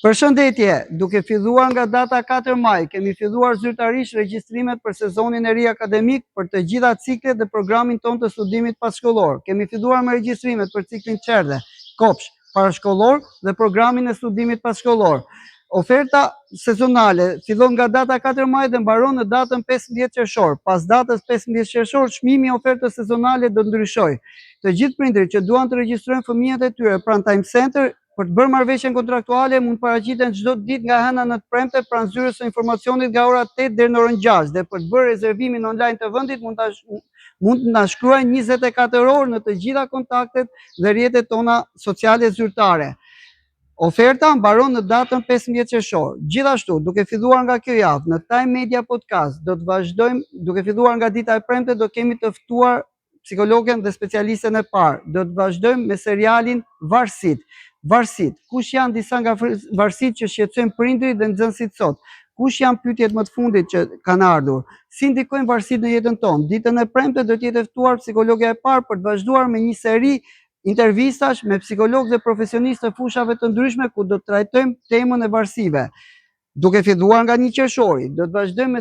Përshëndetje, duke filluar nga data 4 maj, kemi filluar zyrtarisht regjistrimet për sezonin e ri akademik për të gjitha ciklet dhe programin ton të studimit passhkollor. Kemi filluar me regjistrimet për ciklin qerdhe, kopsh, parashkollor dhe programin e studimit passhkollor. Oferta sezonale fillon nga data 4 maj dhe mbaron në datën 15 qershor. Pas datës 15 qershor, çmimi i ofertës sezonale do ndryshojë. Të gjithë prindërit që duan të regjistrojnë fëmijët e tyre pranë Time Center për të bërë marrëveshjen kontraktuale mund paraqiten çdo ditë nga hëna në të premte pranë zyrës së informacionit nga ora 8 deri në orën 6 dhe për të bërë rezervimin online të vendit mund të na shkruajnë 24 orë në të gjitha kontaktet dhe rrjetet tona sociale zyrtare. Oferta mbaron në datën 15 qershor. Gjithashtu, duke filluar nga kjo javë në Time Media Podcast, do të vazhdojmë, duke filluar nga dita e premte, do kemi të ftuar psikologën dhe specialisten e parë. Do të vazhdojmë me serialin Varësit. Kush janë disa nga varësitë që shqetësojnë prindërit dhe nxënësit sot? Kush janë pyetjet më të fundit që kanë ardhur? Si ndikojnë varësitë në jetën tonë? Ditën e premte do të jetë ftuar psikologja e parë për të vazhduar me një seri intervistash me psikologë dhe profesionistë të fushave të ndryshme ku do të trajtojmë temën e varësive. Duke filluar nga 1 qershori, do të vazhdojmë me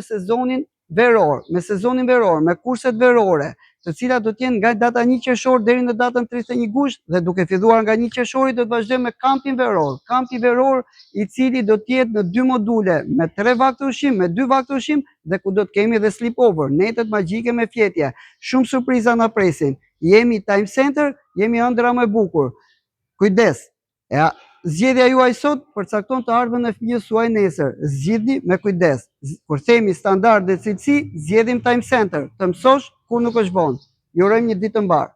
sezonin veror, me kurset verore, të cilat do të jenë nga data 1 qershor deri në datën 31 gusht dhe duke filluar nga 1 qershori do të vazhdojmë me kampin veror. Kampi veror i cili do të jetë në 2 module, me 3 vakte ushqim, me 2 vakte ushqim dhe ku do të kemi edhe sleepover, netët magjike me fjetje. Shumë surpriza na presin. Jemi Time Center, jemi ëndra më e bukur. Kujdes. Zgjedhja juaj sot përcakton të ardhmen e fëmijës suaj nesër. Zgjidhni me kujdes. Kur themi standard dhe cilësi, zgjedhim Time Center. Të mësosh kur nuk është vonë. Ju urojmë një ditë të mbar.